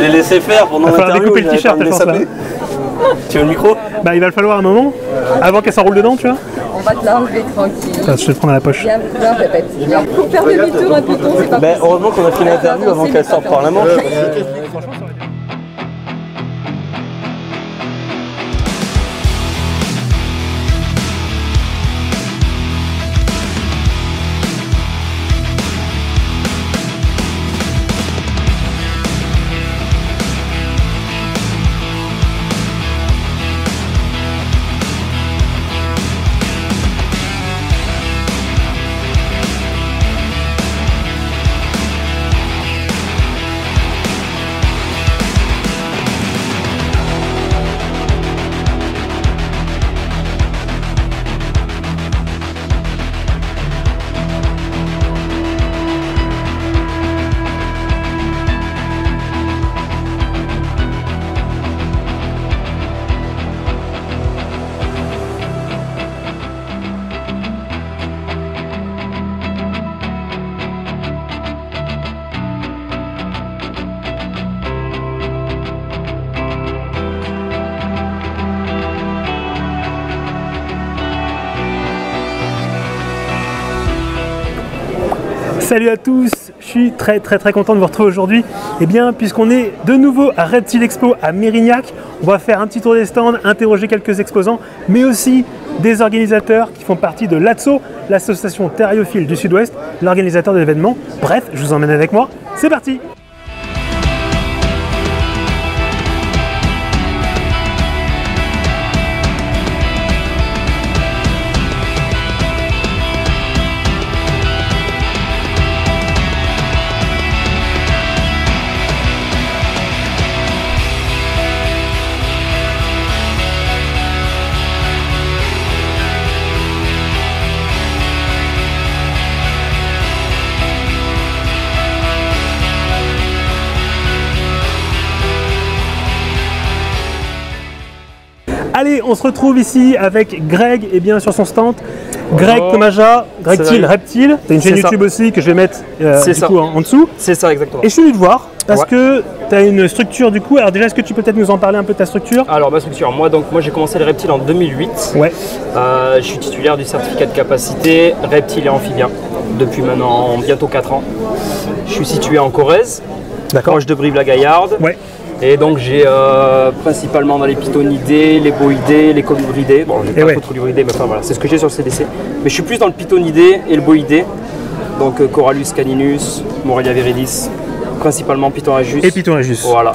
Je l'ai laissé faire pendant l'interview. Il va falloir découper le t-shirt, je pense là. Tu veux le micro? Bah il va le falloir un moment, avant qu'elle s'enroule dedans, tu vois. On va te l'enlever tranquille. Enfin, je te le prends dans la poche. Viens, répète. Pour faire demi-tour, un piton, c'est pas Ben, possible. heureusement qu'on a fait l'interview avant qu'elle sorte par la manche. Salut à tous, je suis très content de vous retrouver aujourd'hui. Et bien, puisqu'on est de nouveau à Reptile Expo à Mérignac, on va faire un petit tour des stands, interroger quelques exposants, mais aussi des organisateurs qui font partie de l'ATSO, l'association Thériophile du Sud-Ouest, l'organisateur de l'événement. Bref, je vous emmène avec moi, c'est parti! Allez, on se retrouve ici avec Greg et bien sur son stand. Greg Tomaja, Reptile. Tu as une chaîne YouTube aussi que je vais mettre du coup, en dessous. C'est ça, exactement. Et je suis venu te voir parce que tu as une structure du coup. Alors déjà, est-ce que tu peux peut-être nous en parler un peu de ta structure? Alors ma structure, moi j'ai commencé les reptiles en 2008. Ouais. Je suis titulaire du certificat de capacité reptile et amphibien depuis maintenant bientôt 4 ans. Je suis situé en Corrèze, proche de Brive-la-Gaillarde. Ouais. Et donc j'ai principalement dans les pythonidés, les boïdés, les colubridés. Bon, j'ai pas trop de colubridés, mais enfin voilà, c'est ce que j'ai sur le CDC. Mais je suis plus dans le pythonidé et le boïdé. Donc Corallus caninus, Morelia viridis, principalement Python ajus. Et Python ajus. Voilà.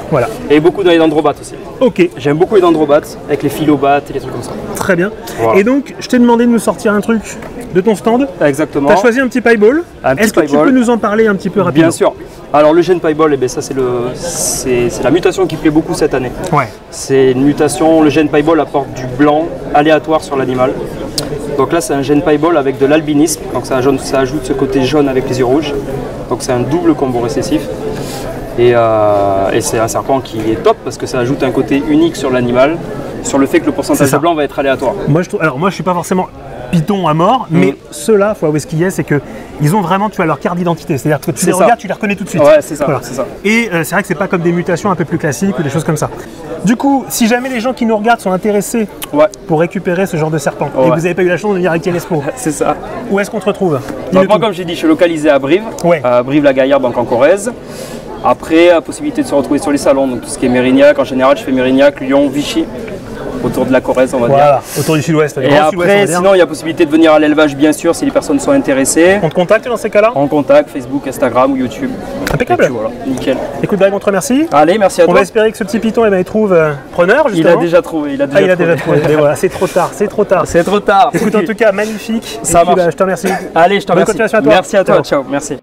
Et beaucoup dans les dendrobates aussi. Ok. J'aime beaucoup les dendrobates, avec les philobates et les trucs comme ça. Très bien. Voilà. Et donc, je t'ai demandé de nous sortir un truc de ton stand. Exactement. Tu as choisi un petit pieball. Est-ce que tu peux nous en parler un petit peu rapidement? Bien sûr. Alors le gène pieball, eh bien, ça c'est la mutation qui plaît beaucoup cette année. Ouais. C'est une mutation, le gène pieball apporte du blanc aléatoire sur l'animal. Donc là c'est un gène pieball avec de l'albinisme, donc ça ajoute ce côté jaune avec les yeux rouges. Donc c'est un double combo récessif. Et c'est un serpent qui est top parce que ça ajoute un côté unique sur l'animal, sur le fait que le pourcentage de blanc va être aléatoire. Moi je suis pas forcément python à mort, mais ceux-là, faut avouer ce qu'il y a, c'est qu'ils ont vraiment, tu as leur carte d'identité. C'est-à-dire que tu les regardes, tu les reconnais tout de suite. Ouais, c'est ça. Voilà. Ça. Et c'est vrai que c'est pas comme des mutations un peu plus classiques ou des choses comme ça. Du coup, si jamais les gens qui nous regardent sont intéressés pour récupérer ce genre de serpent, et que vous n'avez pas eu la chance de venir avec Expo, c'est ça. Où est-ce qu'on te retrouve? Donc, moi, comme j'ai dit, je suis localisé à Brive, Brive-la-Gaillarde, donc en Corrèze. Après, la possibilité de se retrouver sur les salons, donc tout ce qui est Mérignac, en général, je fais Mérignac, Lyon, Vichy. Autour de la Corrèze, on va dire. Autour du Sud-Ouest. Et après, sinon, il y a possibilité de venir à l'élevage, bien sûr, si les personnes sont intéressées. On te contacte dans ces cas-là? On contacte Facebook, Instagram ou YouTube. Impeccable. Puis, voilà, nickel. Écoute, Greg, on te remercie. Allez, merci à toi. On va espérer que ce petit python, il trouve preneur, justement. Il a déjà trouvé. Il a déjà trouvé. Mais voilà, c'est trop tard, c'est trop tard. C'est trop tard. Écoute, en tout cas, magnifique. Ça marche. Je te remercie. Allez, je te remercie. Bonne continuation à toi. Merci à toi. Ciao. Merci.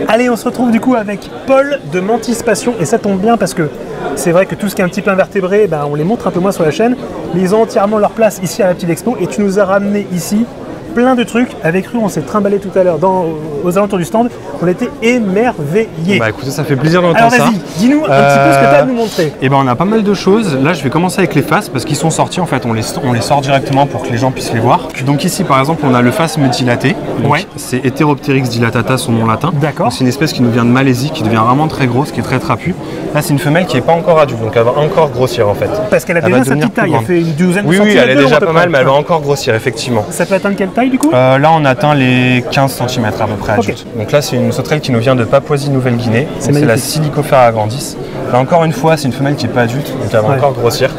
Allez, on se retrouve du coup avec Paul de Mantis Passion, et ça tombe bien parce que c'est vrai que tout ce qui est un petit peu invertébré, on les montre un peu moins sur la chaîne, mais ils ont entièrement leur place ici à la Reptile Expo, et tu nous as ramené ici plein de trucs. Avec Rue, on s'est trimballé tout à l'heure aux alentours du stand. On était émerveillés. Bah écoutez, ça fait plaisir d'entendre Alors ça. vas-y, dis-nous un petit peu ce que tu as à nous montrer. Et ben on a pas mal de choses. Là, je vais commencer avec les faces parce qu'ils sont sortis. En fait, on les sort directement pour que les gens puissent les voir. Donc ici, par exemple, on a le face mutilaté. Donc, Ouais. c'est Heteropteryx dilatata, son nom latin. D'accord. Donc, c'est une espèce qui nous vient de Malaisie, qui devient vraiment très grosse, qui est très trapue. Là, c'est une femelle qui n'est pas encore adulte, donc elle va encore grossir en fait. Parce qu'elle a Elle va déjà sa devenir petite taille, plus elle fait une douzaine de Oui, centimètres. elle est de long, déjà à peu pas près. mal, mais elle va encore grossir, effectivement. Ça peut atteindre quelle taille du coup? Là, on atteint les 15 cm à peu près Ok. adultes. Donc là, c'est une sauterelle qui nous vient de Papouasie-Nouvelle-Guinée. C'est la magnifique. Silicophera agrandis. Là, encore une fois, c'est une femelle qui n'est pas adulte, donc elle va Ouais. encore grossir.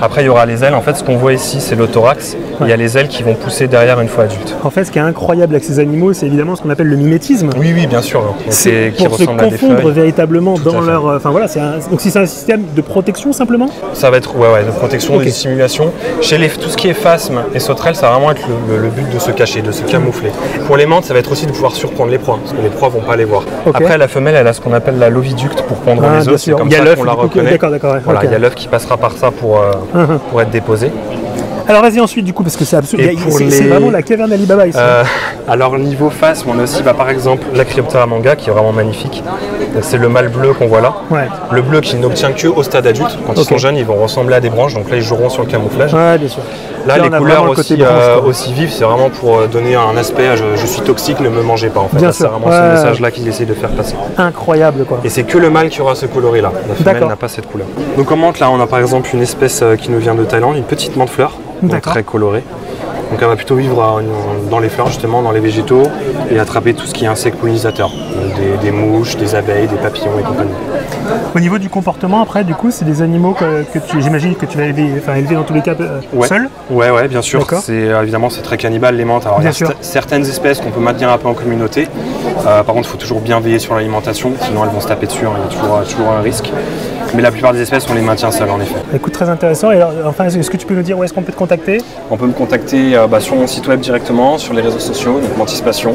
Après, il y aura les ailes. En fait, ce qu'on voit ici, c'est le thorax. Il y a les ailes qui vont pousser derrière une fois adulte. En fait, ce qui est incroyable avec ces animaux, c'est évidemment ce qu'on appelle le mimétisme. Oui, oui, bien sûr. Donc, C'est qui pour se ressemble à des confondre feuilles. véritablement Tout à dans fait. leur. Enfin voilà, donc si c'est un système de protection simplement. Ça va être de protection, Ok. de dissimulation. Chez tout ce qui est phasme et sauterelles, ça va vraiment être le but de se cacher, de se camoufler. Pour les mantes, ça va être aussi de pouvoir surprendre les proies, parce que les proies vont pas les voir. Ok. Après, la femelle, elle a ce qu'on appelle la l'oviducte pour pondre Ah, les bien œufs. C'est sûr. comme Il y a ça l'œuf, qu'on la du coup, reconnaît. d'accord, ouais, Voilà, ok. il y a l'œuf qui passera par ça pour être déposé. Alors vas-y ensuite du coup parce que c'est absolument. Et pour C'est les- vraiment la caverne d'Alibaba ici. Alors niveau phasme, on a aussi par exemple l'Acryoptera manga qui est vraiment magnifique. Donc, c'est le mâle bleu qu'on voit là. Ouais. Le bleu qui n'obtient que au stade adulte. Quand ils Ok. sont jeunes, ils vont ressembler à des branches, donc là ils joueront sur le camouflage. Ouais, bien sûr. Là, Là, les on a couleurs vraiment le côté aussi, branche, quoi. aussi vives, c'est vraiment pour donner un aspect je suis toxique, ne me mangez pas en fait. Bien Là, sûr. C'est vraiment Ouais. ce message-là qu'il essaie de faire passer. Incroyable quoi. Et c'est que le mâle qui aura ce coloris-là. La femelle D'accord. n'a pas cette couleur. Donc en menthe, là, on a par exemple une espèce qui nous vient de Thaïlande, une petite menthe fleur, donc D'accord. très colorée. Donc elle va plutôt vivre dans les fleurs, justement, dans les végétaux, et attraper tout ce qui est insectes pollinisateurs. Donc, des mouches, des abeilles, des papillons et compagnie. Au niveau du comportement après du coup c'est des animaux que j'imagine que tu vas élever dans tous les cas seul. Ouais, bien sûr. D'accord. Évidemment, c'est très cannibale les menthes. Alors, Bien il y a sûr. certaines espèces qu'on peut maintenir un peu en communauté. Par contre, il faut toujours bien veiller sur l'alimentation, sinon elles vont se taper dessus. Hein, il y a toujours un risque. Mais la plupart des espèces, on les maintient seules en effet. Écoute, très intéressant. Et alors, enfin, est-ce que tu peux nous dire où est-ce qu'on peut te contacter? On peut me contacter sur mon site web directement, sur les réseaux sociaux, donc Mantis Passion.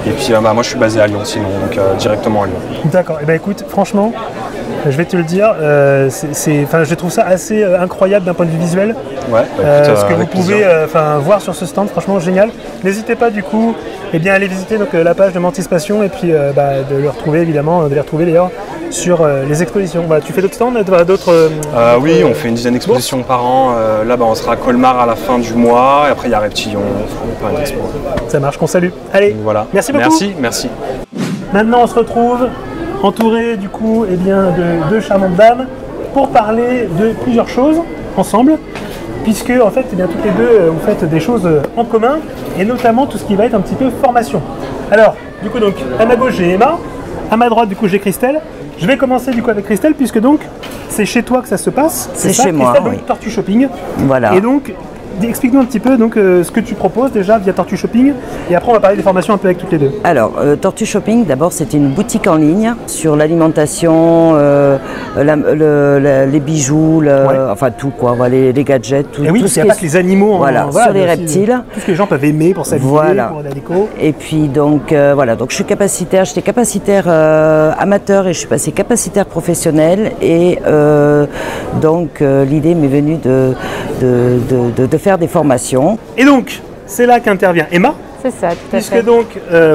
Et puis moi je suis basé à Lyon sinon, donc directement à Lyon. D'accord. Et ben écoute, franchement, je vais te le dire, je trouve ça assez incroyable d'un point de vue visuel. Ouais, Ce que vous pouvez voir sur ce stand, franchement génial. N'hésitez pas du coup à aller visiter donc, la page de Mantis Passion et puis de le retrouver évidemment, de les retrouver d'ailleurs sur les expositions. Voilà, tu fais d'autres stands, d'autres oui, on fait une dizaine d'expositions par an. Là on sera à Colmar à la fin du mois et après il y a Reptillon, on fera plein d'expos. Ça marche, qu'on salue. Allez, Donc, voilà. merci beaucoup. Merci. Maintenant on se retrouve entouré du coup de deux charmantes dames pour parler de plusieurs choses ensemble. Puisque en fait, toutes les deux, vous faites des choses en commun, et notamment tout ce qui va être un petit peu formation. Alors, du coup, donc, à ma gauche, j'ai Emma, à ma droite, du coup, j'ai Christelle. Je vais commencer, du coup, avec Christelle, puisque donc, c'est chez toi que ça se passe. C'est ça, chez moi, Christelle, donc, oui. Tortue Shopping. Voilà. Et donc, explique-nous un petit peu donc, ce que tu proposes déjà via Tortue Shopping, et après, on va parler des formations un peu avec toutes les deux. Alors, Tortue Shopping, d'abord, c'est une boutique en ligne sur l'alimentation, les bijoux, enfin tout quoi, voilà, les gadgets, tout. Et oui, tout parce ce qu'il n'y a qui pas que les animaux. Voilà, sur les mais aussi, reptiles. tout ce que les gens peuvent aimer pour s'habiller, Voilà. pour la déco. Et puis donc voilà, donc je suis capacitaire, j'étais capacitaire amateur et je suis passée capacitaire professionnel et donc l'idée m'est venue de faire des formations. Et donc, c'est là qu'intervient Emma. C'est ça, tout à Puisque fait. donc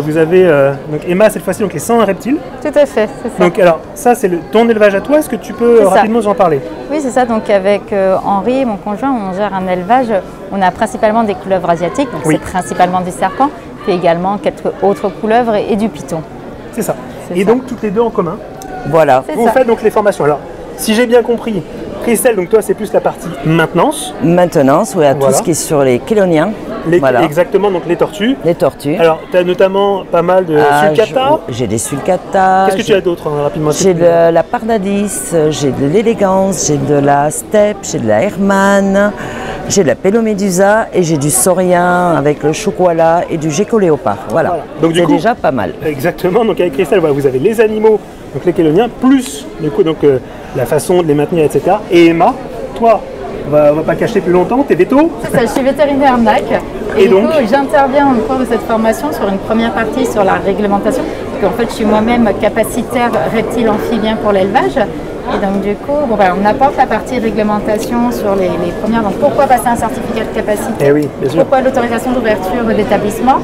vous avez donc Emma cette fois-ci donc les 101 reptiles. Tout à fait, c'est ça. Donc alors ça c'est ton élevage à toi. Est-ce que tu peux C'est ça. rapidement nous en parler? Oui, c'est ça. Donc avec Henri, mon conjoint, on gère un élevage. On a principalement des couleuvres asiatiques, donc Oui. c'est principalement du serpent, puis également quelques autres couleuvres et du python. C'est ça. C'est Et ça. donc toutes les deux en commun. Voilà. C'est Vous ça. faites donc les formations. Alors si j'ai bien compris, Christelle, donc toi c'est plus la partie maintenance. Maintenance, oui, à Voilà. tout ce qui est sur les chéloniens, voilà. Exactement donc les tortues. Les tortues. Alors tu as notamment pas mal de sulcata. J'ai des sulcata. Qu'est-ce que tu as d'autre hein, rapidement? J'ai de la pardadis, j'ai de l'élégance, j'ai de la steppe, j'ai de la hermann, j'ai de la pélomédusa et j'ai du saurien avec le choukoala et du gecko léopard. Voilà, Voilà. Donc, du c'est coup- déjà pas mal. Exactement, donc avec Christelle, voilà, vous avez les animaux, donc les chéloniens, plus du coup, donc, la façon de les maintenir, etc. Et Emma, toi, on va pas cacher plus longtemps, t'es veto. C'est ça, je suis vétérinaire NAC. Et Et, du donc coup, j'interviens au cours de cette formation sur une première partie sur la réglementation. Parce qu'en fait, je suis moi-même capacitaire reptile amphibien pour l'élevage. Et donc du coup, bon, voilà, on apporte la partie réglementation sur les premières. Donc pourquoi passer un certificat de capacité? Eh oui, bien sûr. Pourquoi l'autorisation d'ouverture d'établissement?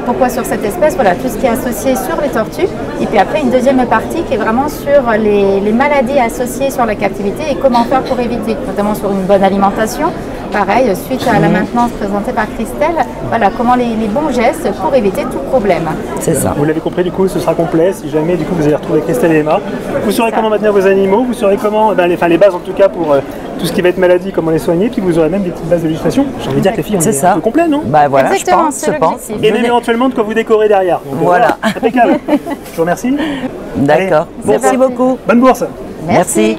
Pourquoi sur cette espèce? Voilà, tout ce qui est associé sur les tortues. Et puis après, une deuxième partie qui est vraiment sur les maladies associées sur la captivité et comment faire pour éviter, notamment sur une bonne alimentation. Pareil, suite à la maintenance présentée par Christelle, voilà, comment les bons gestes pour éviter tout problème. C'est ça. Vous l'avez compris, du coup, ce sera complet. Si jamais, du coup, vous allez retrouver Christelle et Emma. Vous saurez comment maintenir vos animaux, vous saurez comment, les bases en tout cas pour tout ce qui va être maladie, comment les soigner, puis vous aurez même des petites bases de législation. J'ai envie de dire que les filles, on est un peu complet, non? Bah voilà, Exactement, je pense. c'est Et même éventuellement de quoi vous décorer derrière. Donc, Voilà. Impeccable. Je vous remercie. D'accord. Allez, Merci beaucoup. Bonne bourse. Merci.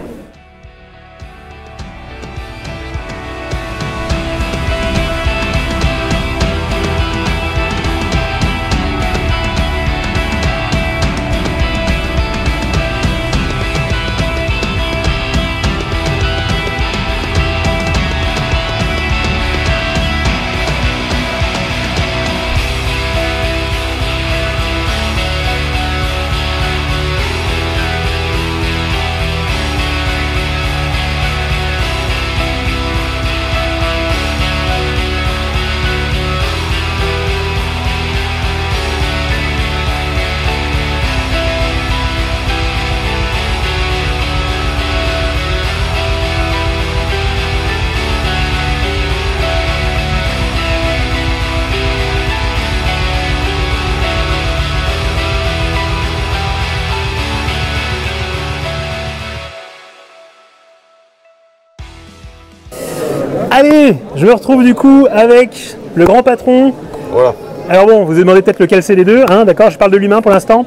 Allez, je me retrouve du coup avec le grand patron. Voilà, Alors bon, vous vous demandez peut-être lequel c'est les deux, hein, d'accord, je parle de l'humain pour l'instant.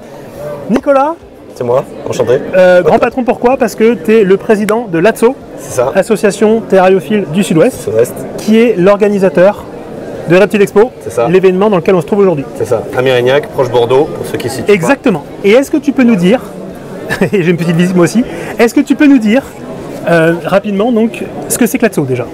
Nicolas, c'est moi, enchanté. grand patron pourquoi? Parce que tu es le président de l'ATSO, C'est ça, Association Terrariophile du Sud-Ouest, Sud-Ouest, qui est l'organisateur de Reptile Expo, C'est ça. l'événement dans lequel on se trouve aujourd'hui. c'est ça. À Mérignac, proche Bordeaux, pour ceux qui s'y situent. Exactement. Et est-ce que tu peux nous dire, et j'ai une petite visite moi aussi, est-ce que tu peux nous dire rapidement donc ce que c'est que l'ATSO déjà?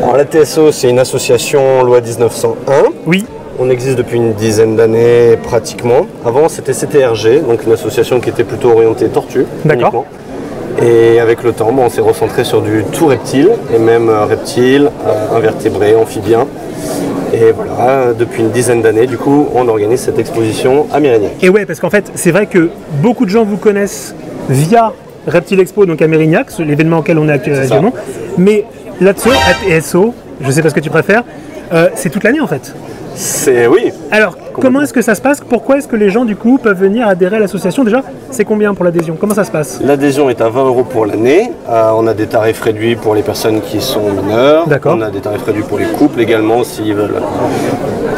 Alors, la TSO, c'est une association loi 1901. Oui, On existe depuis une dizaine d'années pratiquement. Avant, c'était CTRG, donc une association qui était plutôt orientée tortue. D'accord. Uniquement. Et avec le temps, on s'est recentré sur du tout reptile, et même reptiles, invertébrés, amphibiens. Et voilà, depuis une dizaine d'années, du coup, on organise cette exposition à Mérignac. et ouais, parce qu'en fait, c'est vrai que beaucoup de gens vous connaissent via Reptile Expo, donc à Mérignac, l'événement auquel on est actuellement. Mais l'ATSO, ATSO, je sais pas ce que tu préfères, c'est toute l'année en fait. C'est oui, Alors, comment est-ce que ça se passe? Pourquoi est-ce que les gens, du coup, peuvent venir adhérer à l'association? Déjà, c'est combien pour l'adhésion? Comment ça se passe? l'adhésion est à 20 € pour l'année. On a des tarifs réduits pour les personnes qui sont mineures. D'accord. On a des tarifs réduits pour les couples également s'ils veulent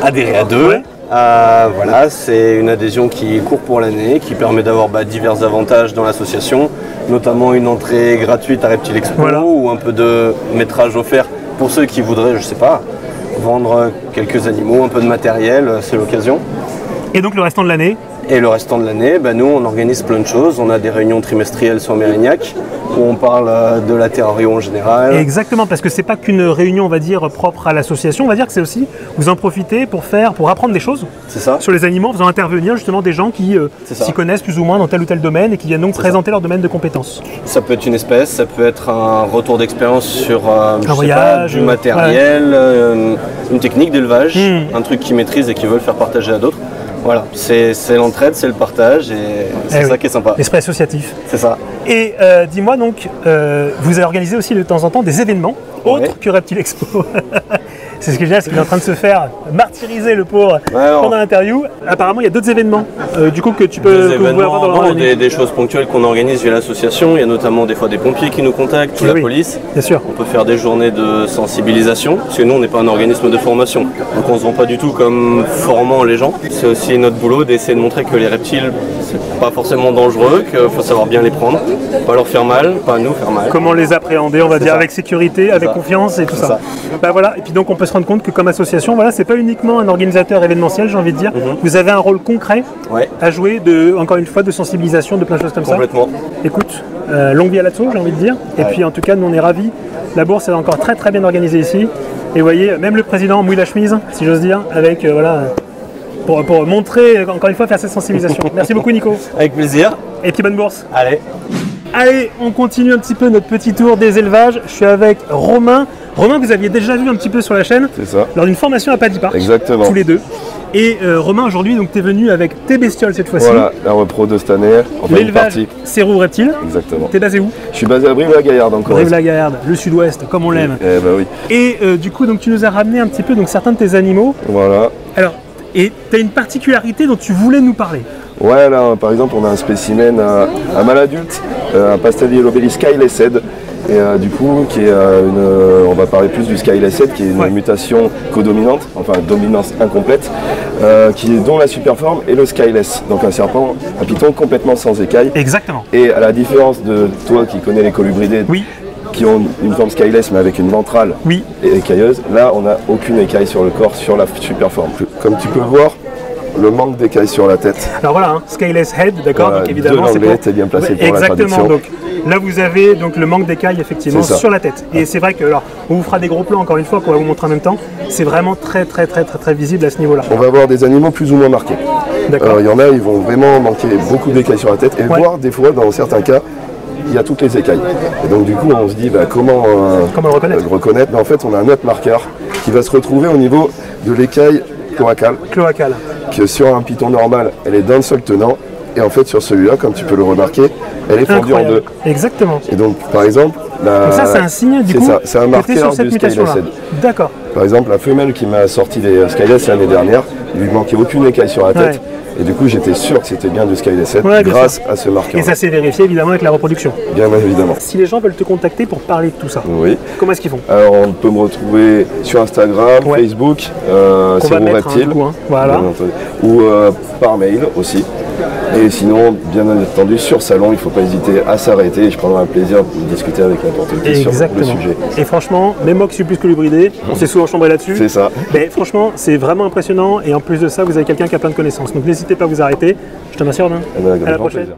adhérer à deux. Ouais. Voilà, c'est une adhésion qui court pour l'année, qui permet d'avoir divers avantages dans l'association, notamment une entrée gratuite à Reptile Expo Voilà. ou un peu de métrage offert pour ceux qui voudraient, je sais pas, vendre quelques animaux, un peu de matériel, c'est l'occasion. Et donc, le restant de l'année? Et le restant de l'année, nous, on organise plein de choses. On a des réunions trimestrielles sur Mérignac où on parle de la terrario en général. Exactement, parce que c'est pas qu'une réunion, on va dire, propre à l'association, on va dire que c'est aussi, vous en profitez pour apprendre des choses C'est ça. sur les animaux, en faisant intervenir justement des gens qui C'est ça. s'y connaissent plus ou moins dans tel ou tel domaine et qui viennent donc présenter leur domaine de compétences. Ça peut être une espèce, ça peut être un retour d'expérience sur je sais voyage, pas, du matériel, une technique d'élevage, un truc qu'ils maîtrisent et qu'ils veulent faire partager à d'autres. Voilà, c'est l'entraide, c'est le partage et c'est ça oui. qui est sympa. L'esprit associatif. C'est ça. Et dis-moi donc, vous avez organisé aussi de temps en temps des événements autres Ouais. que Reptile Expo. C'est ce que je dis, c'est qu'il est en train de se faire martyriser le pauvre alors. pendant l'interview. Apparemment, il y a d'autres événements du coup que tu peux Des que vous pouvez avoir événements, dans non, l'année. des choses ponctuelles qu'on organise via l'association. Il y a notamment des fois des pompiers qui nous contactent ou Eh la oui. police. Bien sûr. On peut faire des journées de sensibilisation, parce que nous on n'est pas un organisme de formation, donc on ne se vend pas du tout comme formant les gens. C'est aussi notre boulot d'essayer de montrer que les reptiles, c'est pas forcément dangereux, qu'il faut savoir bien les prendre, pas leur faire mal, pas nous faire mal. Comment les appréhender, on va C'est dire, ça. avec sécurité, avec ça. confiance et tout C'est ça. ça. Voilà. Et puis donc on peut se rendre compte que comme association, voilà, c'est pas uniquement un organisateur événementiel, j'ai envie de dire. Vous avez un rôle concret Ouais, à jouer encore une fois, de sensibilisation, de plein de choses comme ça. complètement. Écoute, longue vie à l'ATSO, j'ai envie de dire. Et puis en tout cas, nous on est ravis. La bourse est encore très très bien organisée ici. Et vous voyez, même le président mouille la chemise, si j'ose dire, avec pour montrer, encore une fois, faire cette sensibilisation. Merci beaucoup Nico. Avec plaisir. Et puis bonne bourse. Allez. Allez, on continue un petit peu notre petit tour des élevages. Je suis avec Romain. Romain, vous aviez déjà vu un petit peu sur la chaîne. C'est ça. Lors d'une formation à Paddy Park. Exactement. Tous les deux. Et Romain, aujourd'hui, donc tu es venu avec tes bestioles cette fois-ci. Voilà, la repro de cette année. Enfin, une L'élevage partie. Sérou Reptile. Exactement. T'es basé où? Je suis basé à Brive-la-Gaillarde encore. Brive-la-Gaillarde, le sud-ouest, comme on l'aime. Eh bah oui. Et du coup, donc, tu nous as ramené un petit peu donc, certains de tes animaux. Voilà. Alors, et tu as une particularité dont tu voulais nous parler. Ouais, là, par exemple, on a un spécimen, un mâle adulte, un pastel yellow belly Skyless Head. Et du coup, qui est on va parler plus du Skyless Head, qui est une mutation codominante, enfin dominance incomplète, dont la superforme est le Skyless, donc un serpent, un python complètement sans écailles. Exactement. Et à la différence de toi qui connais les colubridés, oui, qui ont une forme Skyless mais avec une ventrale écailleuse, là on n'a aucune écaille sur le corps, sur la superforme. Comme tu peux voir, le manque d'écailles sur la tête. Alors voilà, hein, Skyless Head, d'accord, voilà, donc évidemment c'est pour... bien placé pour la traduction. Donc là vous avez donc le manque d'écailles effectivement sur la tête. Et c'est vrai que alors on vous fera des gros plans encore une fois qu'on va vous montrer en même temps. C'est vraiment très visible à ce niveau-là. On va avoir des animaux plus ou moins marqués. Il y en a, ils vont vraiment manquer beaucoup d'écailles sur la tête et voire des fois dans certains cas il y a toutes les écailles. Et donc du coup on se dit comment le reconnaître. Mais en fait on a un autre marqueur qui va se retrouver au niveau de l'écaille cloacale. Que sur un python normal, elle est d'un seul tenant. Et en fait, sur celui-là, comme tu peux le remarquer, elle est fendue en deux. Exactement. Et donc, par exemple... donc ça, c'est un signe, du coup, c'est un marqueur du Skyless Head. D'accord. Par exemple, la femelle qui m'a sorti des Skyless l'année dernière, il lui manquait aucune écaille sur la tête. Et du coup, j'étais sûr que c'était bien du Skyless Head grâce à ce marqueur. Et ça s'est vérifié, évidemment, avec la reproduction. Bien évidemment. Si les gens veulent te contacter pour parler de tout ça, comment est-ce qu'ils font? Alors, on peut me retrouver sur Instagram, Facebook, Sérou Reptile, voilà. ou par mail aussi. Et sinon, bien entendu, sur salon, il ne faut pas hésiter à s'arrêter et je prendrai un plaisir de discuter avec n'importe qui sur le sujet. Et franchement, même moi qui suis plus colubridé, on s'est souvent chambré là-dessus. C'est ça. Mais franchement, c'est vraiment impressionnant et en plus de ça, vous avez quelqu'un qui a plein de connaissances. Donc n'hésitez pas à vous arrêter. Je te remercie, Romain. À la prochaine. Plaisir.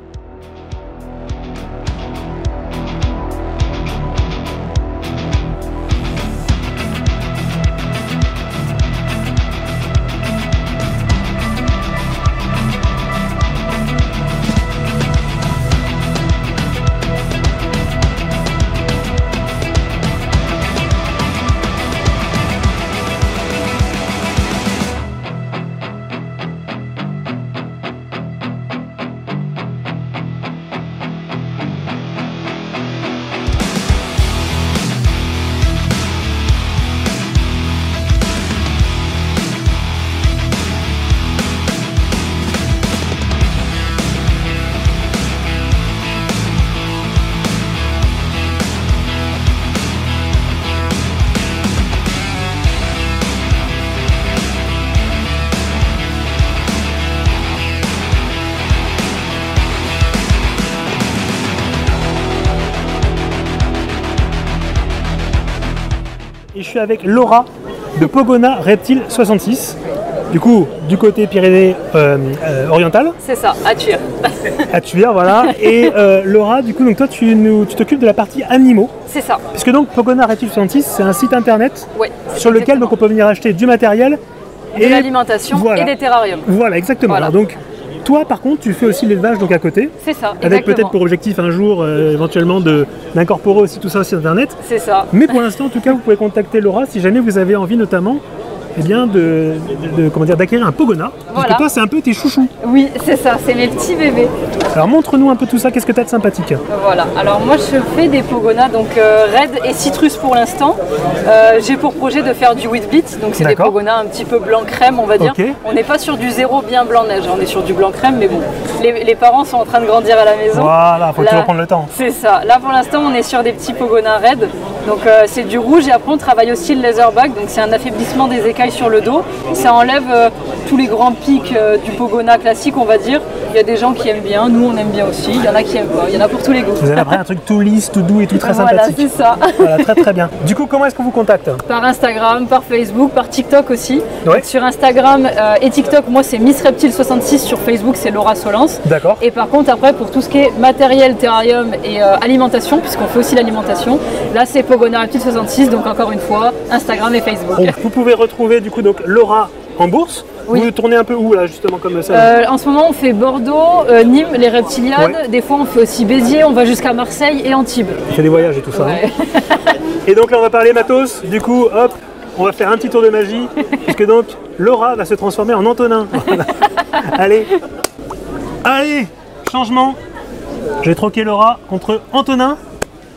Et je suis avec Laura de Pogona Reptile 66. Du coup, du côté Pyrénées orientales. C'est ça, à Tuire. À Tuire, voilà. Et Laura, du coup, donc toi, tu t'occupes de la partie animaux. C'est ça. Puisque donc Pogona Reptile 66, c'est un site internet sur lequel donc, on peut venir acheter du matériel. De l'alimentation et des terrariums. Voilà, exactement. Voilà. Alors, donc, toi, par contre, tu fais aussi l'élevage donc à côté. C'est ça, avec peut-être pour objectif un jour éventuellement d'incorporer aussi tout ça sur Internet. C'est ça. Mais pour l'instant, en tout cas, vous pouvez contacter Laura si jamais vous avez envie notamment d'acquérir un Pogona. Voilà. Parce que toi, c'est un peu tes chouchous. Oui, c'est ça, c'est mes petits bébés. Alors montre-nous un peu tout ça, qu'est-ce que tu as de sympathique? Voilà, alors moi je fais des Pogonas, donc Red et Citrus pour l'instant. J'ai pour projet de faire du Wheat Blitz, donc c'est des Pogonas un petit peu blanc crème, on va dire. On n'est pas sur du zéro bien blanc neige, on est sur du blanc crème, mais bon, les parents sont en train de grandir à la maison. Voilà, faut toujours prendre le temps. C'est ça, là pour l'instant on est sur des petits Pogonas Red, donc c'est du rouge et après on travaille aussi le laserback, donc c'est un affaiblissement des écailles sur le dos. Ça enlève tous les grands pics du Pogona classique, on va dire. Il y a des gens qui aiment bien, nous on aime bien aussi, il y en a qui aiment pas, il y en a pour tous les goûts. Vous avez après un truc tout lisse, tout doux et tout très sympathique. Voilà, c'est ça. Voilà, très très bien. Du coup, comment est-ce qu'on vous contacte? Par Instagram, par Facebook, par TikTok aussi. Ouais. Sur Instagram et TikTok, moi c'est Miss Reptile 66, sur Facebook c'est Laura Solence. D'accord. Et par contre après pour tout ce qui est matériel, terrarium et alimentation, puisqu'on fait aussi l'alimentation, là c'est Pogona Reptile 66, donc encore une fois, Instagram et Facebook. Donc, vous pouvez retrouver du coup donc Laura en bourse. Vous tournez un peu où là justement comme ça En ce moment on fait Bordeaux, Nîmes, les Reptiliades, des fois on fait aussi Béziers, on va jusqu'à Marseille et Antibes. On fait des voyages et tout ça. Ouais. Hein. Et donc là on va parler matos, du coup hop, on va faire un petit tour de magie, puisque donc Laura va se transformer en Antonin. Voilà. Allez, changement. J'ai troqué Laura contre Antonin.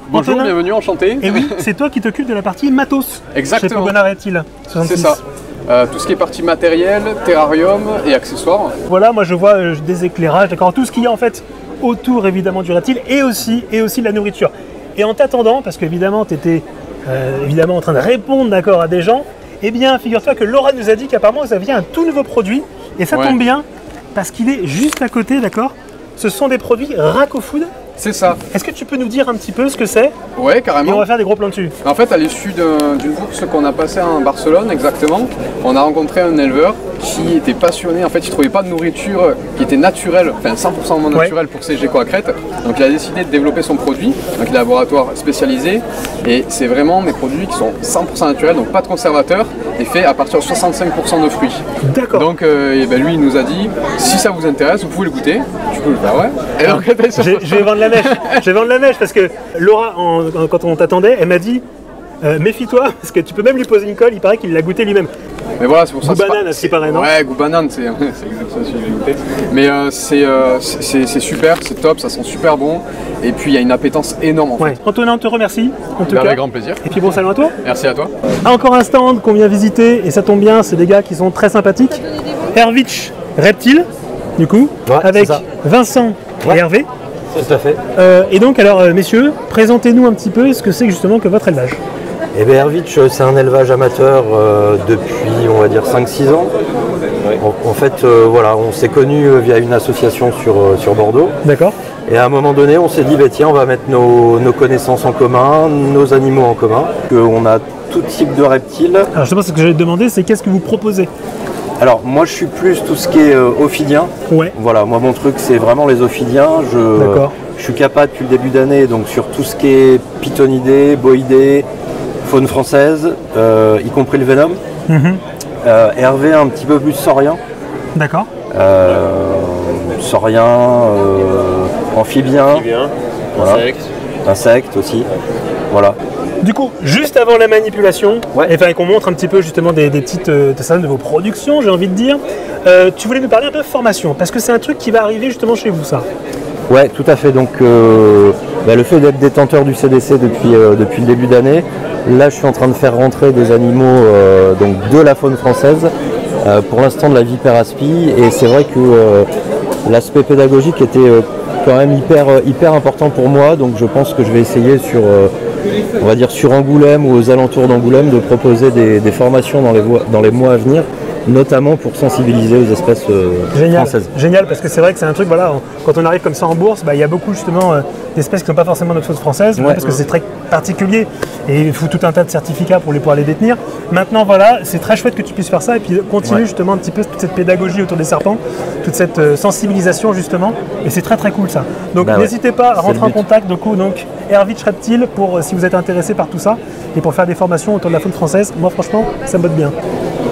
Bonjour, Antonin. bienvenue, enchanté. Et oui, c'est toi qui t'occupes de la partie matos. Exactement. Chez Pogona Reptile. C'est ça. Tout ce qui est partie matériel, terrarium et accessoires. Voilà, moi je vois des éclairages, d'accord, tout ce qu'il y a en fait autour évidemment du reptile et aussi de la nourriture. Et en t'attendant, parce qu'évidemment tu étais évidemment en train de répondre d'accord à des gens, eh bien figure-toi que Laura nous a dit qu'apparemment vous aviez un tout nouveau produit et ça tombe bien parce qu'il est juste à côté, d'accord. Ce sont des produits Raco Food. C'est ça. Est-ce que tu peux nous dire un petit peu ce que c'est? Ouais, carrément. Et on va faire des gros plans dessus. En fait, à l'issue d'une bourse qu'on a passée en Barcelone, exactement, on a rencontré un éleveur qui était passionné. En fait, il ne trouvait pas de nourriture qui était naturelle, enfin 100% naturelle pour ses geckos à crête. Donc, il a décidé de développer son produit. Donc, il a un laboratoire spécialisé. Et c'est vraiment des produits qui sont 100% naturels, donc pas de conservateurs, et fait à partir de 65% de fruits. D'accord. Donc, lui, il nous a dit, si ça vous intéresse, vous pouvez le goûter. Tu peux le faire, ouais. Et donc, je vais vendre la mèche. Je vais vendre la mèche parce que Laura, quand on t'attendait, elle m'a dit méfie-toi parce que tu peux même lui poser une colle. Il paraît qu'il l'a goûté lui-même. Mais voilà, c'est pour ça. Goût banane, à ce qui paraît, non? Ouais, goût banane, c'est exactement ce que j'ai goûté. Mais c'est super, c'est top, ça sent super bon. Et puis il y a une appétence énorme en fait. Antonin, on te remercie en tout cas. Avec grand plaisir. Et puis bon salon à toi. Merci à toi. Encore un stand qu'on vient visiter et ça tombe bien, c'est des gars qui sont très sympathiques. Hervitch Reptile, du coup, avec Vincent et Hervé. Tout à fait. Et donc alors messieurs, présentez-nous un petit peu ce que c'est justement que votre élevage. Eh bien Hervitch, c'est un élevage amateur depuis on va dire 5-6 ans. En fait voilà, on s'est connus via une association sur Bordeaux. D'accord. Et à un moment donné on s'est dit bah, tiens on va mettre nos connaissances en commun, nos animaux en commun. On a tout type de reptiles. Alors je pense que ce que j'allais te demander c'est qu'est-ce que vous proposez? Alors moi je suis plus tout ce qui est ophidien. Ouais. Voilà, moi mon truc c'est vraiment les ophidiens. Je suis capable depuis le début d'année donc sur tout ce qui est pythonidés, boïdés, faune française, y compris le venom. Hervé un petit peu plus saurien. D'accord. Saurien, amphibien. Voilà. Insectes aussi. Voilà. Du coup, juste avant la manipulation, et qu'on montre un petit peu justement des petites de vos productions, j'ai envie de dire, tu voulais nous parler un peu de formation, parce que c'est un truc qui va arriver justement chez vous, ça. Ouais, tout à fait. Donc, le fait d'être détenteur du CDC depuis le début d'année, là, je suis en train de faire rentrer des animaux donc de la faune française, pour l'instant de la vipère aspi, et c'est vrai que l'aspect pédagogique était quand même hyper important pour moi, donc je pense que je vais essayer on va dire sur Angoulême ou aux alentours d'Angoulême, de proposer des formations dans les mois à venir, notamment pour sensibiliser aux espèces françaises. Génial, parce que c'est vrai que c'est un truc, voilà, quand on arrive comme ça en bourse, il y a beaucoup justement d'espèces qui ne sont pas forcément d'espèces françaises, parce que c'est très particulier et il faut tout un tas de certificats pour pouvoir les détenir. Maintenant, voilà, c'est très chouette que tu puisses faire ça et puis continuer justement un petit peu toute cette pédagogie autour des serpents, toute cette sensibilisation justement, et c'est très très cool ça. Donc n'hésitez pas à rentrer en contact, donc Hervitch Reptile pour si vous êtes intéressé par tout ça et pour faire des formations autour de la faune française. Moi franchement, ça me botte bien.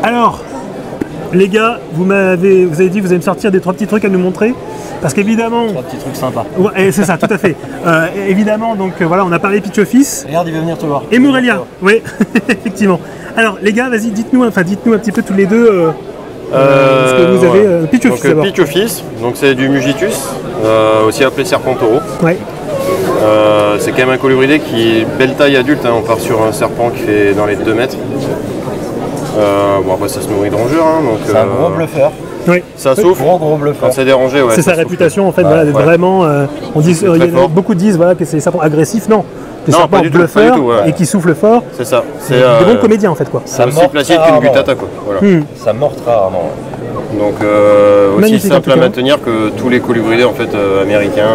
Alors, les gars, vous avez dit que vous allez me sortir des 3 petits trucs à nous montrer, parce qu'évidemment... 3 petits trucs sympas. Ouais, c'est ça, tout à fait. Évidemment, donc voilà, on a parlé Pitch Office. Regarde, il va venir te voir. Et Morelia, oui, effectivement. Alors, les gars, vas-y, dites-nous un petit peu tous les deux ce que vous avez. Pitch Office d'abord. Pitch Office, donc c'est du Mugitus, aussi appelé serpent taureau. Ouais. C'est quand même un colubridé qui est belle taille adulte, hein. On part sur un serpent qui fait dans les 2 mètres. Bon après ça se nourrit de rongeurs, hein, donc c'est un gros bluffeur. Oui. Ça souffle. Gros bluffeur. Quand c'est dérangé, c'est sa réputation en fait, voilà, vraiment. On dit, beaucoup disent voilà, que c'est des serpents agressifs, non. Des serpents bluffeurs et qui soufflent fort. C'est ça. C'est des bons comédiens en fait quoi. C'est aussi placide qu'une butata quoi. Voilà. Ça mord rarement. Donc aussi simple à maintenir que tous les colubridés en fait américains.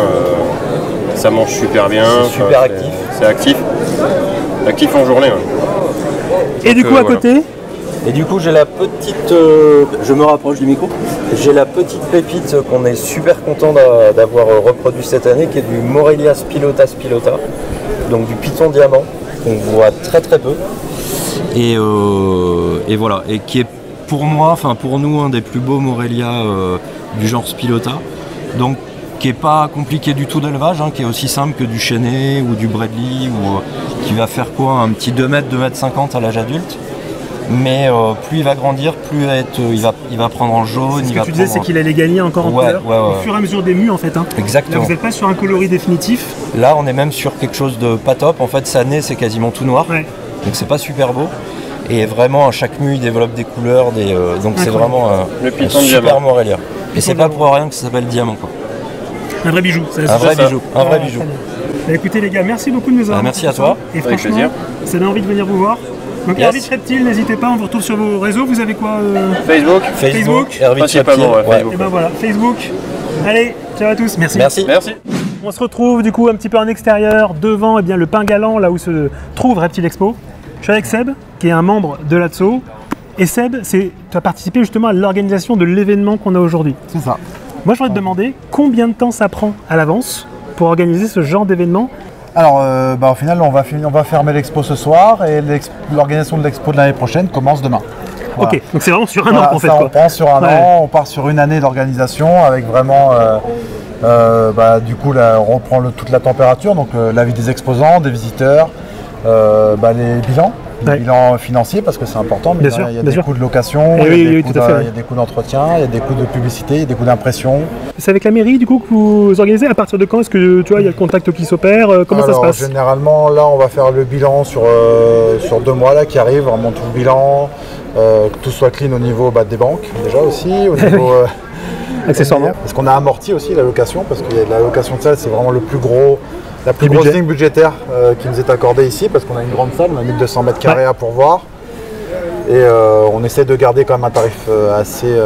Ça mange super bien. C'est super actif. C'est actif. Actif en journée. Et du coup à côté. Et du coup j'ai la petite, je me rapproche du micro, j'ai la petite pépite qu'on est super content d'avoir reproduit cette année, qui est du Morelia spilota, donc du python diamant, qu'on voit très très peu, et voilà, et qui est pour moi, enfin pour nous, un des plus beaux Morelia du genre Spilota. Donc qui n'est pas compliqué du tout d'élevage, qui est aussi simple que du Chêné ou du Bradley, ou qui va faire quoi, un petit 2 mètres, 2 mètres 50 à l'âge adulte. Mais plus il va grandir, plus il va prendre en jaune. Ce que tu disais, c'est qu'il allait gagner encore en couleur au fur et à mesure des mues en fait. Exactement. Là, vous n'êtes pas sur un coloris définitif. Là, on est même sur quelque chose de pas top. En fait, sa nez, c'est quasiment tout noir. Donc c'est pas super beau. Et vraiment, à chaque mue, il développe des couleurs. Donc c'est vraiment un super Morelia. Et c'est pas pour rien que ça s'appelle diamant, quoi. Un vrai bijou. Un vrai bijou. Un vrai bijou. Écoutez les gars, merci beaucoup de nous avoir. Merci à toi. Et franchement, ça donne envie de venir vous voir. Donc Erwich Reptile, n'hésitez pas, on vous retrouve sur vos réseaux. Vous avez quoi Facebook. Erwich Reptile. Et ben voilà, Facebook. Allez, ciao à tous. Merci. On se retrouve du coup un petit peu en extérieur, devant le Pingalan, là où se trouve Reptile Expo. Je suis avec Seb, qui est un membre de l'ATSO. Et Seb, tu as participé justement à l'organisation de l'événement qu'on a aujourd'hui. C'est ça. Moi, je voudrais te demander combien de temps ça prend à l'avance pour organiser ce genre d'événement. Alors, au final, on va fermer l'expo ce soir et l'organisation de l'expo de l'année prochaine commence demain. Voilà. Ok, donc c'est vraiment sur un an en fait. On part sur un an, on part sur une année d'organisation avec vraiment, du coup, là, on reprend toute la température, donc l'avis des exposants, des visiteurs, les bilans. Les bilans financiers parce que c'est important, mais il y a des coûts de location, il y a des coûts d'entretien, il y a des coûts de publicité, il y a des coûts d'impression. C'est avec la mairie du coup que vous organisez. À partir de quand est-ce que il y a le contact qui s'opère? Comment ça se passe? Généralement là on va faire le bilan sur 2 mois là qui arrive, on monte tout le bilan, que tout soit clean au niveau des banques déjà aussi, au niveau accessoirement. Parce qu'on a amorti aussi la location, parce que la location de salle c'est vraiment la plus grosse ligne budgétaire qui nous est accordée ici, parce qu'on a une grande salle, on a 1200 mètres carrés à pourvoir. Et on essaie de garder quand même un tarif assez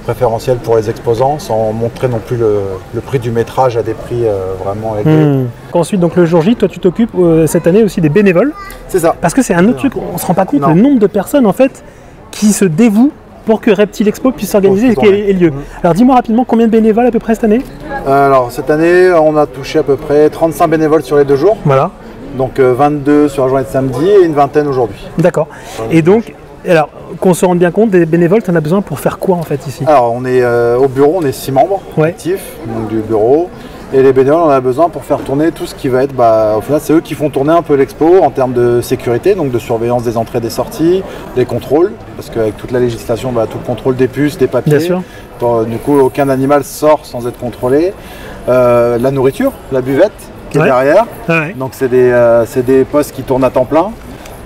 préférentiel pour les exposants, sans montrer non plus le prix du métrage à des prix vraiment élevés. Ensuite, donc le jour J, toi tu t'occupes cette année aussi des bénévoles. C'est ça. Parce que c'est un autre truc, on ne se rend pas compte le nombre de personnes en fait qui se dévouent pour que Reptile Expo puisse s'organiser et qu'il ait lieu. Alors dis-moi rapidement combien de bénévoles à peu près cette année? Alors cette année on a touché à peu près 35 bénévoles sur les 2 jours. Voilà. Donc 22 sur la journée de samedi et une vingtaine aujourd'hui. D'accord. Et donc, alors qu'on se rende bien compte, des bénévoles, tu en as besoin pour faire quoi en fait ici? Alors on est au bureau, on est 6 membres actifs donc, du bureau. Et les bénévoles, on a besoin pour faire tourner tout ce qui va être, au final, c'est eux qui font tourner un peu l'expo en termes de sécurité, donc de surveillance des entrées et des sorties, des contrôles, parce qu'avec toute la législation, tout le contrôle des puces, des papiers, bien sûr. Du coup, aucun animal sort sans être contrôlé. La nourriture, la buvette qui est derrière, donc c'est des postes qui tournent à temps plein.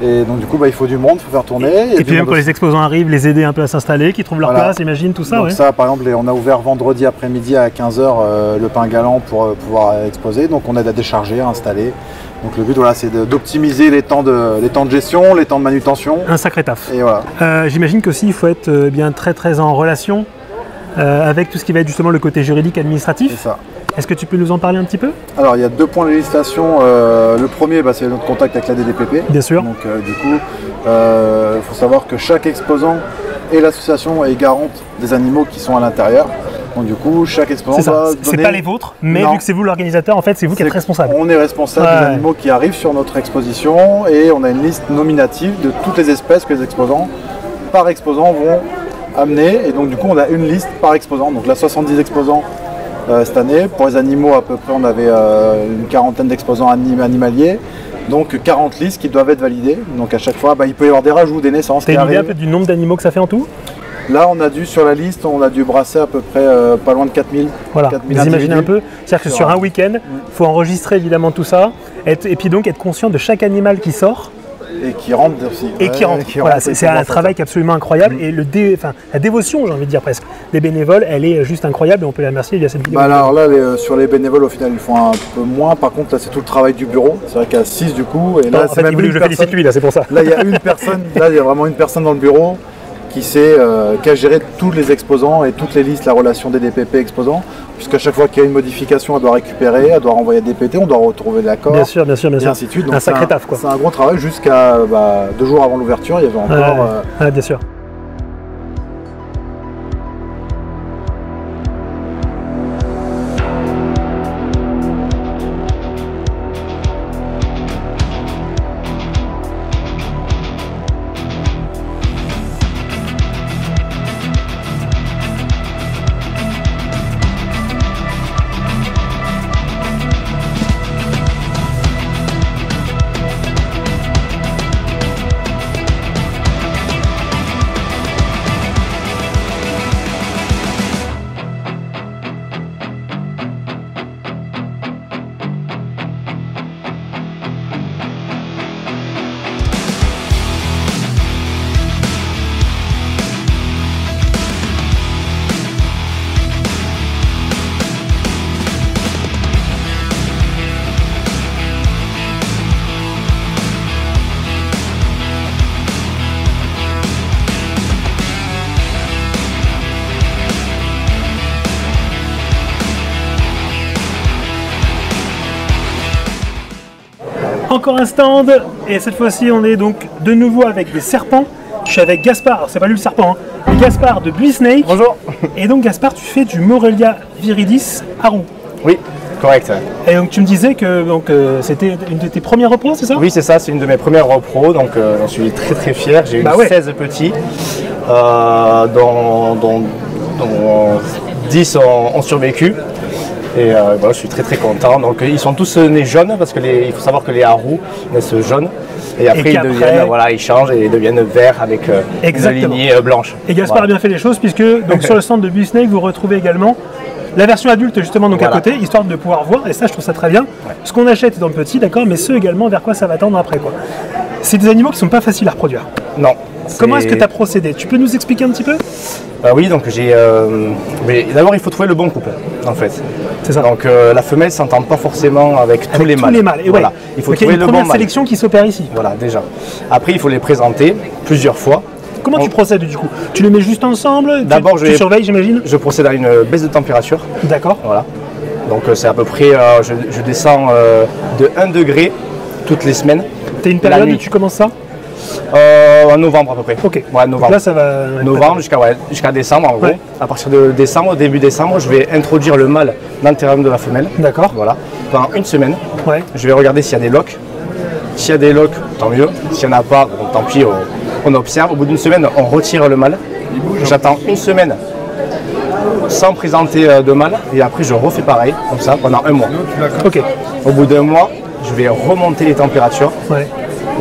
Et donc du coup il faut du monde, il faut faire tourner. Et puis même quand les exposants arrivent, les aider un peu à s'installer, qu'ils trouvent leur place, imagine tout ça. Donc ça par exemple, on a ouvert vendredi après-midi à 15 h le Pingalan pour pouvoir exposer. Donc on aide à décharger, à installer. Donc le but c'est d'optimiser les temps de gestion, les temps de manutention. Un sacré taf. Et voilà. J'imagine qu'aussi il faut être bien très en relation avec tout ce qui va être justement le côté juridique administratif. C'est ça. Est-ce que tu peux nous en parler un petit peu? Alors il y a 2 points de législation. Le premier c'est notre contact avec la DDPP. Bien sûr. Donc du coup il faut savoir que chaque exposant et l'association est garante des animaux qui sont à l'intérieur. Donc du coup chaque exposant doit donner... C'est pas les vôtres, mais vu que c'est vous l'organisateur, en fait c'est vous qui êtes responsable. On est responsable des animaux qui arrivent sur notre exposition et on a une liste nominative de toutes les espèces que les exposants par exposant vont amener. Et donc du coup on a une liste par exposant. Donc là 70 exposants cette année. Pour les animaux, à peu près, on avait une quarantaine d'exposants animaliers. Donc 40 listes qui doivent être validées. Donc à chaque fois, il peut y avoir des rajouts, des naissances. T'as une idée un peu du nombre d'animaux que ça fait en tout? Là, on a dû, sur la liste, on a dû brasser à peu près pas loin de 4000. Voilà, vous imaginez un peu. C'est-à-dire que sur un week-end, il faut enregistrer évidemment tout ça. Et puis donc être conscient de chaque animal qui sort. Et qui rentre aussi. Et qui rentre. Voilà, c'est un travail qui est absolument incroyable. Et la dévotion, j'ai envie de dire presque, des bénévoles, elle est juste incroyable et on peut la remercier via cette vidéo. Alors là, sur les bénévoles, au final, ils font un peu moins. Par contre, là, c'est tout le travail du bureau. C'est vrai qu'il y a 6 du coup. Et là, en fait, il voulait que je félicite lui, là, c'est pour ça. Là, il y a une personne, là, il y a vraiment une personne dans le bureau qui a géré tous les exposants et toutes les listes, la relation des DPP exposants, puisqu'à chaque fois qu'il y a une modification, elle doit récupérer, elle doit renvoyer à DPT, on doit retrouver l'accord. Bien sûr. Et ainsi de suite. Donc un sacré taf, quoi. C'est un gros travail jusqu'à 2 jours avant l'ouverture, il y avait encore... bien sûr. encore un stand, et cette fois-ci on est donc de nouveau avec des serpents. Je suis avec Gaspard, alors c'est pas lui le serpent, hein, mais Gaspard de Buisnake. Bonjour. Et donc Gaspard, tu fais du Morelia viridis à roux. Oui, correct. Et donc tu me disais que c'était une de tes premières repros, c'est ça? Oui, c'est ça, c'est une de mes premières repros, donc j'en suis très très fier. J'ai eu 16 petits, dont 10 ont survécu. Et voilà, je suis très très content. Donc ils sont tous nés jaunes parce il faut savoir que les harous naissent jaunes. Et après ils deviennent, voilà, ils changent et ils deviennent verts avec une lignée blanche. Et Gaspard a bien fait les choses puisque donc, sur le stand de Buisnake vous retrouvez également la version adulte justement donc à côté, histoire de pouvoir voir, et ça je trouve ça très bien. Ce qu'on achète est dans le petit, d'accord, mais ceux également vers quoi ça va tendre après, quoi. C'est des animaux qui sont pas faciles à reproduire. Non. Comment est-ce que tu as procédé? Tu peux nous expliquer un petit peu? Oui, donc mais d'abord il faut trouver le bon couple en fait. C'est ça. Donc la femelle s'entend pas forcément avec tous les mâles. Et voilà. Il faut trouver le bon mâle. Il y a une première sélection qui s'opère ici. Voilà, déjà. Après il faut les présenter plusieurs fois. Comment tu procèdes du coup? Tu les mets juste ensemble? D'abord tu surveilles, j'imagine? Je procède à une baisse de température. D'accord. Voilà. Donc c'est à peu près, je descends de 1 degré toutes les semaines. Tu as une période où tu commences ça? En novembre à peu près. Ok. Ouais, novembre. Donc là ça va. Novembre jusqu'à décembre en gros. À partir de décembre, début décembre, je vais introduire le mâle dans le terrain de la femelle. D'accord. Voilà. Pendant une semaine. Ouais. Je vais regarder s'il y a des loques. S'il y a des loques, tant mieux. S'il n'y en a pas, bon, tant pis, on observe. Au bout d'une semaine, on retire le mâle. J'attends une semaine sans présenter de mâle. Et après, je refais pareil, comme ça, pendant un mois. Ok. Au bout d'un mois, je vais remonter les températures. Ouais.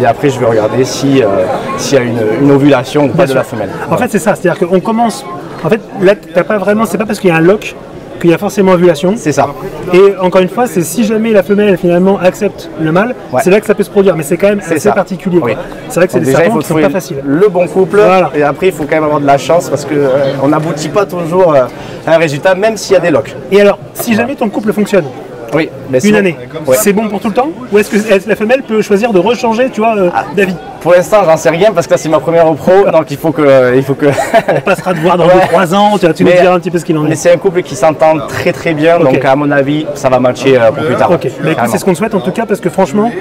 Et après, je vais regarder s'il y a une ovulation ou pas de la femelle. En fait, c'est ça. C'est-à-dire qu'on commence. En fait, là, t'as pas vraiment. C'est pas parce qu'il y a un lock qu'il y a forcément ovulation. C'est ça. Et encore une fois, c'est si jamais la femelle finalement accepte le mâle, c'est là que ça peut se produire. Mais c'est quand même assez particulier. Oui. C'est vrai que c'est des serpents qui sont pas faciles. Le bon couple. Voilà. Et après, il faut quand même avoir de la chance parce qu'on n'aboutit pas toujours à un résultat, même s'il y a des locks. Et alors, si jamais ton couple fonctionne, oui, une année, c'est bon pour tout le temps? Ou est-ce que la femelle peut choisir de rechanger, tu vois, d'avis? Pour l'instant, j'en sais rien parce que là, c'est ma première pro, donc il faut que. On passera te voir dans 2-3 ans, tu nous diras un petit peu ce qu'il en est. Mais c'est un couple qui s'entend très très bien, donc à mon avis, ça va matcher pour plus tard. Ok, c'est ce qu'on te souhaite en tout cas parce que franchement,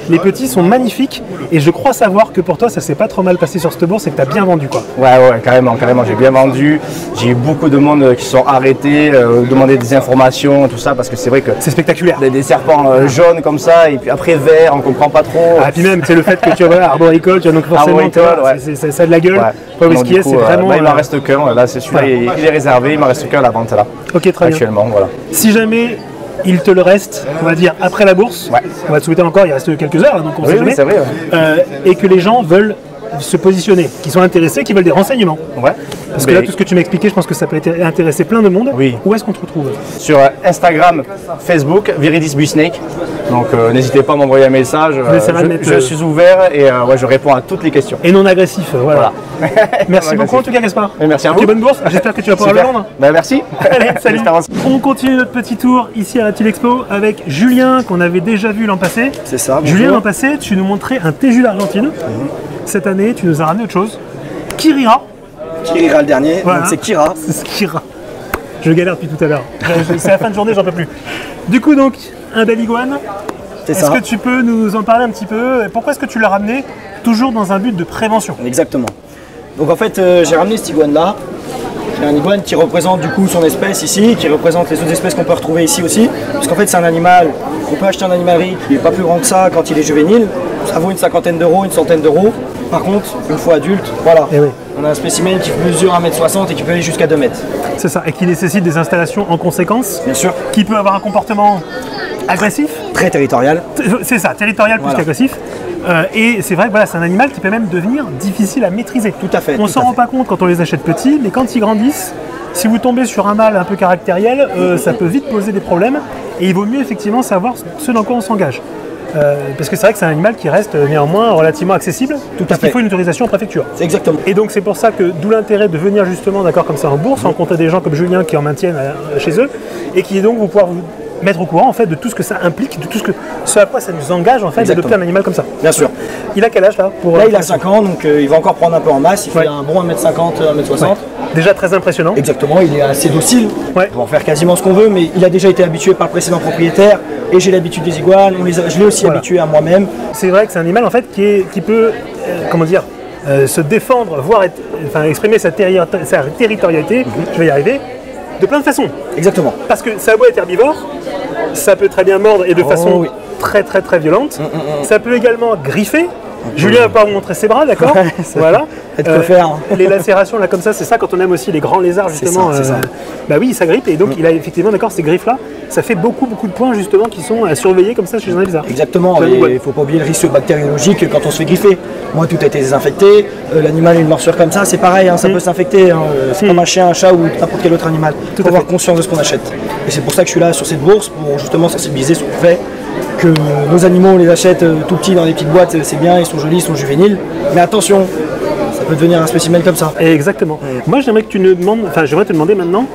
les petits sont magnifiques et je crois savoir que pour toi, ça s'est pas trop mal passé sur cette bourse et que tu as bien vendu, quoi. Ouais, carrément, j'ai bien vendu. J'ai eu beaucoup de monde qui sont arrêtés, demander des informations, tout ça, parce que c'est vrai que c'est spectaculaire. Des serpents jaunes comme ça, et puis après verts, on comprend pas trop. Ah, puis même, c'est le fait que tu vois, arboricole, tu vois, donc forcément, ça a de la gueule. Ouais. Whisky, c'est vraiment. Il m'en reste qu'un, là, c'est celui-là, il est réservé, il m'en reste qu'un à la vente là. Ok, très bien. Actuellement, voilà. Si jamais il te le reste, on va dire après la bourse, on va te souhaiter encore, il reste quelques heures, donc on sait jamais. Oui, c'est vrai. Et que les gens veulent se positionner, qui sont intéressés, qui veulent des renseignements. Ouais. Parce que là, tout ce que tu m'as expliqué, je pense que ça peut intéresser plein de monde. Oui. Où est-ce qu'on te retrouve? Sur Instagram, Facebook, Viridis Buisnake. Donc n'hésitez pas à m'envoyer un message. Je suis ouvert et je réponds à toutes les questions. Et non agressif, voilà. Merci beaucoup en tout cas, Gaspard. Merci à vous. Bonne bourse. J'espère que tu vas pouvoir le vendre. Merci. Allez, salut. On continue notre petit tour ici à Reptile Expo avec Julien qu'on avait déjà vu l'an passé. C'est ça. Julien, l'an passé, tu nous montrais un Téju d'Argentine. Cette année, tu nous as ramené autre chose. Kirira. Kirira le dernier, voilà. Donc c'est Kira. C'est Kira. Je galère depuis tout à l'heure. C'est la fin de journée, j'en peux plus. Du coup, donc, un bel iguane. Est-ce que tu peux nous en parler un petit peu? Pourquoi est-ce que tu l'as ramené toujours dans un but de prévention? Exactement. Donc en fait, j'ai ramené cet iguane-là. C'est un iguane qui représente du coup son espèce ici, qui représente les autres espèces qu'on peut retrouver ici aussi. Parce qu'en fait, c'est un animal, on peut acheter en animalerie qui n'est pas plus grand que ça quand il est juvénile. Ça vaut une cinquantaine d'euros, une centaine d'euros. Par contre, une fois adulte, voilà, on a un spécimen qui mesure 1m60 et qui peut aller jusqu'à 2 mètres. C'est ça, et qui nécessite des installations en conséquence. Bien sûr. Qui peut avoir un comportement agressif. Très territorial. C'est ça, territorial plus qu'agressif. Et c'est vrai que voilà, c'est un animal qui peut même devenir difficile à maîtriser. Tout à fait. On s'en rend pas compte quand on les achète petits, mais quand ils grandissent, si vous tombez sur un mâle un peu caractériel, ça peut vite poser des problèmes. Et il vaut mieux effectivement savoir ce dans quoi on s'engage. Parce que c'est vrai que c'est un animal qui reste néanmoins relativement accessible. Tout à parce fait. qu'il faut une autorisation en préfecture. C'est exactement. Et donc c'est pour ça que d'où l'intérêt de venir justement d'accord comme ça en bourse, rencontrer des gens comme Julien qui en maintiennent chez eux et qui donc vont pouvoir vous mettre au courant en fait de tout ce que ça implique, de tout ce à quoi ça nous engage en fait d'adopter un animal comme ça. Bien sûr. Il a quel âge là Là il a 5 ans, donc il va encore prendre un peu en masse, il fait un bon 1m50, 1m60. Ouais. Déjà très impressionnant. Exactement, il est assez docile, on peut en faire quasiment ce qu'on veut, mais il a déjà été habitué par le précédent propriétaire, et j'ai l'habitude des iguanes, je l'ai aussi habitué à moi-même. C'est vrai que c'est un animal en fait qui peut, comment dire, se défendre, voire exprimer sa territorialité, je vais y arriver, de plein de façons. Exactement. Parce que ça a beau être herbivore, ça peut très bien mordre et de façon très très très violente. Ça peut également griffer. Julien va pas vous montrer ses bras, d'accord? Voilà. Les lacérations là comme ça, c'est ça quand on aime aussi les grands lézards justement. C'est ça. Bah oui, ça grippe et donc il a effectivement d'accord ces griffes là. Ça fait beaucoup de points justement qui sont à surveiller comme ça chez un lézard. Exactement. Il ne faut pas oublier le risque bactériologique quand on se fait griffer. Moi tout a été désinfecté. L'animal a une morsure comme ça, c'est pareil, ça peut s'infecter. C'est comme un chien, un chat ou n'importe quel autre animal. Il faut avoir conscience de ce qu'on achète. Et c'est pour ça que je suis là sur cette bourse pour justement sensibiliser sur le fait que nos animaux, on les achète tout petits dans des petites boîtes, c'est bien, ils sont jolis, ils sont juvéniles, mais attention, ça peut devenir un spécimen comme ça. Exactement. Moi j'aimerais que tu nous demandes, j'aimerais te demander maintenant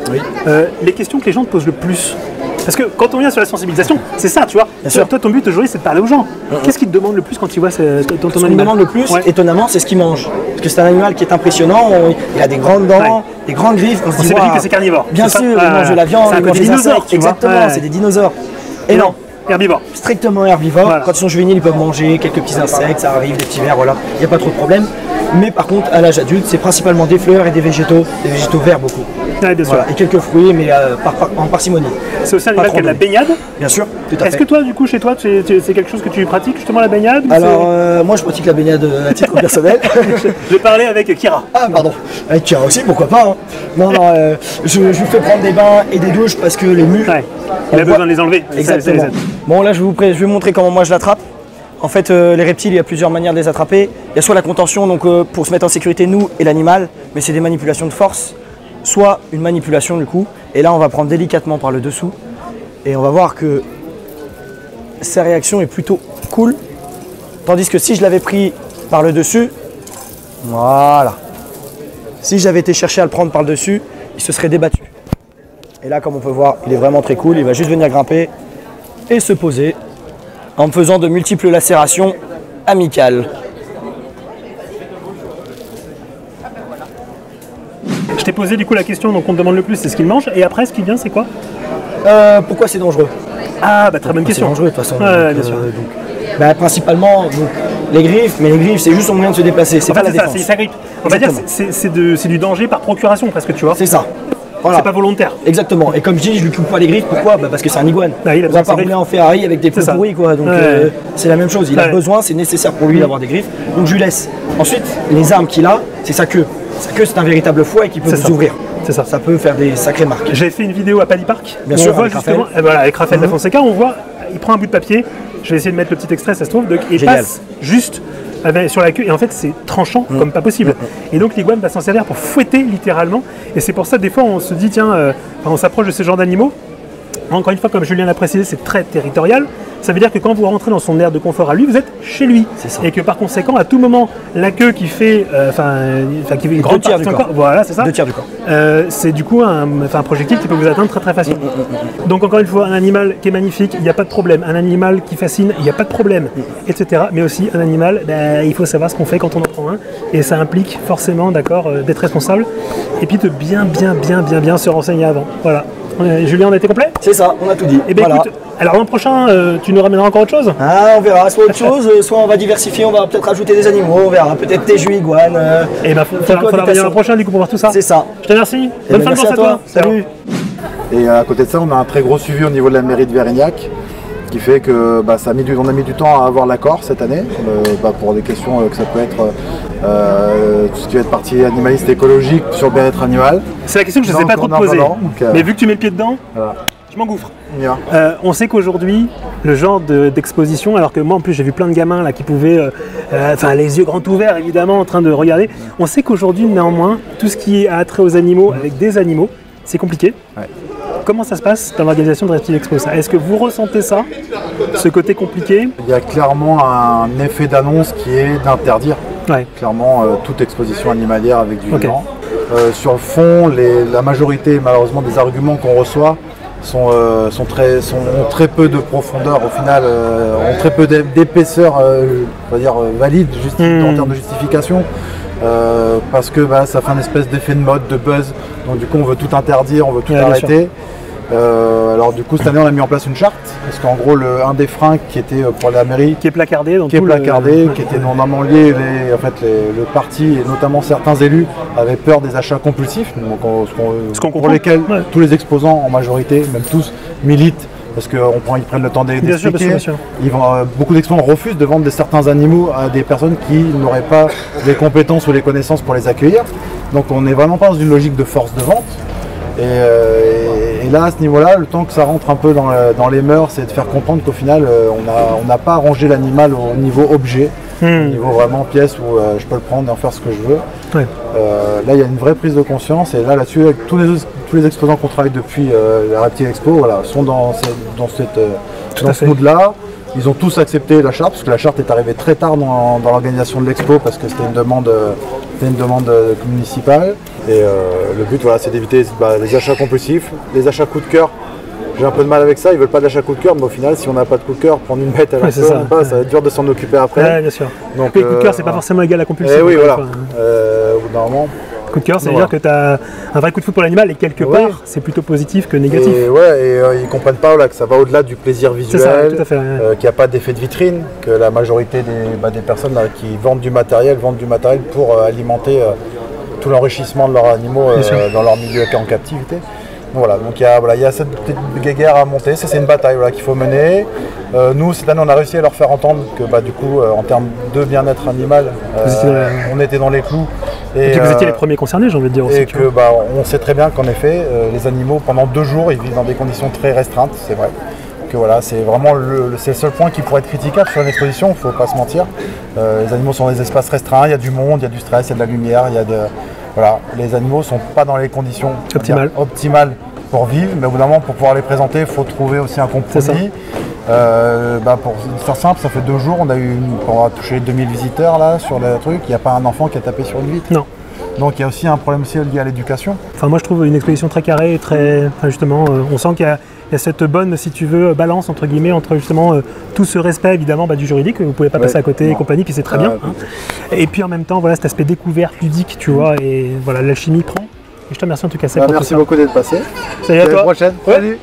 les questions que les gens te posent le plus. Parce que quand on vient sur la sensibilisation, c'est ça, tu vois. Toi, ton but aujourd'hui, c'est de parler aux gens. Qu'est-ce qu'ils te demandent le plus quand tu vois ton animal? Ce qu'ils me demandent le plus, étonnamment, c'est ce qu'il mange. Parce que c'est un animal qui est impressionnant, il a des grandes dents, des grandes griffes. On sait que c'est carnivore. Bien sûr, il mange de la viande, il mange des insectes. Exactement, c'est des dinosaures. Et non. Herbivore. Strictement herbivore. Voilà. Quand ils sont juvéniles, ils peuvent manger quelques petits insectes, ça arrive, des petits vers, voilà. Il n'y a pas trop de problème. Mais par contre, à l'âge adulte, c'est principalement des fleurs et des végétaux verts beaucoup. Ouais, bien sûr. Voilà. Et quelques fruits, mais en parcimonie. C'est aussi un animal qui a de la baignade. Bien sûr, tout à fait. Est-ce que toi, du coup, chez toi, c'est quelque chose que tu pratiques justement la baignade? Alors, moi, je pratique la baignade à titre personnel. J'ai parlé avec Kira. Ah, pardon. Avec Kira aussi, pourquoi pas. Hein. Non, je lui fais prendre des bains et des douches parce que les mues. Il a besoin de les enlever. Exactement. Bon, là, je vais vous montrer comment moi je l'attrape. En fait, les reptiles, il y a plusieurs manières de les attraper. Il y a soit la contention, donc pour se mettre en sécurité, nous et l'animal, mais c'est des manipulations de force, soit une manipulation du coup. Et là, on va prendre délicatement par le dessous. Et on va voir que sa réaction est plutôt cool. Tandis que si je l'avais pris par le dessus, voilà. Si j'avais été chercher à le prendre par le dessus, il se serait débattu. Et là, comme on peut voir, il est vraiment très cool. Il va juste venir grimper et se poser en me faisant de multiples lacérations amicales. Je t'ai posé du coup la question, donc on te demande le plus, c'est ce qu'il mange. Et après, ce qui vient, c'est quoi? Pourquoi c'est dangereux? Ah, bah très bonne question. C'est dangereux de toute façon. Ouais, bien sûr. Principalement les griffes, mais les griffes, c'est juste un moyen de se déplacer. C'est pas la défense. Ça grippe. On va dire c'est du danger par procuration presque, tu vois. C'est ça. Voilà. C'est pas volontaire. Exactement. Et comme je dis, je lui coupe pas les griffes. Pourquoi? Parce que c'est un iguane. On va pas rouler en Ferrari avec des pneus pourris, quoi. Donc c'est la même chose. Il a besoin, c'est nécessaire pour lui d'avoir des griffes. Donc je lui laisse. Ensuite, les armes qu'il a, c'est sa queue. Sa queue, c'est un véritable fouet qui peut vous ouvrir. C'est ça. Ça peut faire des sacrées marques. J'ai fait une vidéo à Paddy Park. Bien sûr, on voit justement, avec Raphaël Da Fonseca, on voit, il prend un bout de papier. Je vais essayer de mettre le petit extrait, ça se trouve. Il passe juste sur la queue et en fait c'est tranchant comme pas possible. Et donc l'iguane va s'en servir pour fouetter littéralement. Et c'est pour ça des fois on se dit tiens, on s'approche de ce genre d'animaux. Encore une fois, comme Julien l'a précisé, c'est très territorial. Ça veut dire que quand vous rentrez dans son aire de confort à lui, vous êtes chez lui. Et que par conséquent, à tout moment, la queue qui fait, qui fait une grande partie de son corps, voilà, c'est ça. 2 tiers du corps. C'est du coup un projectile qui peut vous atteindre très très facilement. Donc encore une fois, un animal qui est magnifique, il n'y a pas de problème. Un animal qui fascine, il n'y a pas de problème, etc. Mais aussi un animal, il faut savoir ce qu'on fait quand on en prend un. Et ça implique forcément, d'accord, d'être responsable. Et puis de bien se renseigner avant. Voilà. Julien, on a été complet? C'est ça, on a tout dit. Et bien écoute, alors l'an prochain, tu nous ramèneras encore autre chose? Ah, on verra, soit autre chose, soit on va diversifier, on va peut-être rajouter des animaux, on verra, peut-être des jus iguanes. Et bah, faudra venir l'an prochain du coup pour voir tout ça. C'est ça. Je te remercie. Bonne fin de journée à toi. Salut. Et à côté de ça, on a un très gros suivi au niveau de la mairie de Vérignac, qui fait que on a mis du temps à avoir l'accord cette année, pour des questions que ça peut être tout ce qui va être partie animaliste écologique sur le bien-être animal. C'est la question que je ne sais pas trop te poser, mais vu que tu mets le pied dedans, je m'engouffre. On sait qu'aujourd'hui, le genre d'exposition, alors que moi en plus j'ai vu plein de gamins là qui pouvaient, les yeux grands ouverts évidemment en train de regarder, on sait qu'aujourd'hui néanmoins, tout ce qui est à attrait aux animaux avec des animaux, c'est compliqué. Comment ça se passe dans l'organisation de Reptile Expo? Est-ce que vous ressentez ça, ce côté compliqué? Il y a clairement un effet d'annonce qui est d'interdire clairement toute exposition animalière avec du vivant. Sur le fond, la majorité malheureusement des arguments qu'on reçoit, ont très peu de profondeur au final, ont très peu d'épaisseur, on va dire valide en termes de justification. Parce que ça fait un espèce d'effet de mode, de buzz, donc du coup on veut tout interdire, on veut tout arrêter. Alors du coup cette année on a mis en place une charte, parce qu'en gros un des freins qui était pour la mairie, qui est placardé, qui était normalement lié, le parti et notamment certains élus avaient peur des achats compulsifs, donc pour lesquels tous les exposants en majorité, même tous, militent. Parce qu'ils prennent le temps d'expliquer. Beaucoup d'exposants refusent de vendre certains animaux à des personnes qui n'auraient pas les compétences ou les connaissances pour les accueillir. Donc on n'est vraiment pas dans une logique de force de vente. Et là, à ce niveau-là, le temps que ça rentre un peu dans les mœurs, c'est de faire comprendre qu'au final, on n'a pas rangé l'animal au niveau objet, au niveau vraiment pièce où je peux le prendre et en faire ce que je veux. Ouais. Là, il y a une vraie prise de conscience, et là-dessus, avec tous les exposants qu'on travaille depuis la Reptile Expo, sont dans ce mood-là. Ils ont tous accepté la charte, parce que la charte est arrivée très tard dans l'organisation de l'expo, parce que c'était une demande municipale. Et le but, c'est d'éviter les achats compulsifs, les achats coup de cœur. J'ai un peu de mal avec ça, ils veulent pas d'achat coup de cœur, mais au final, si on n'a pas de coup de cœur, prendre une bête à la ça va être dur de s'en occuper après. Ouais, bien sûr. Donc, le coup de cœur, c'est pas forcément égal à compulsion. Oui, voilà. Normalement. Coup de cœur, ça veut dire que tu as un vrai coup de foot pour l'animal, et quelque part, c'est plutôt positif que négatif. Et ils comprennent pas que ça va au-delà du plaisir visuel, qu'il n'y a pas d'effet de vitrine, que la majorité des personnes qui vendent du matériel pour alimenter tout l'enrichissement de leurs animaux dans leur milieu en captivité. Voilà, donc il y a cette petite guéguerre à monter, c'est une bataille qu'il faut mener. Nous, cette année, on a réussi à leur faire entendre que du coup, en termes de bien-être animal, on était dans les clous. Et que vous étiez les premiers concernés, j'ai envie de dire aussi. Et que on sait très bien qu'en effet, les animaux, pendant 2 jours, ils vivent dans des conditions très restreintes, c'est vrai. Que c'est vraiment le seul point qui pourrait être critiquable sur une exposition, il ne faut pas se mentir. Les animaux sont dans des espaces restreints, il y a du monde, il y a du stress, il y a de la lumière, les animaux ne sont pas dans les conditions optimales pour vivre, mais au bout d'un moment, pour pouvoir les présenter, il faut trouver aussi un compromis. Pour faire simple, ça fait 2 jours, on a touché 2000 visiteurs là sur le truc, il n'y a pas un enfant qui a tapé sur une vitre. Non. Donc il y a aussi un problème aussi lié à l'éducation. Enfin, moi je trouve une exposition très carrée, justement, on sent qu'il y a cette bonne, si tu veux, balance entre guillemets entre justement tout ce respect évidemment du juridique, vous ne pouvez pas passer à côté et compagnie, puis c'est très bien. Et puis en même temps, cet aspect découverte, ludique, tu vois, et l'alchimie prend. Et je te remercie en tout cas. Merci beaucoup d'être passé. Salut à toi. À la prochaine. Ouais. Salut.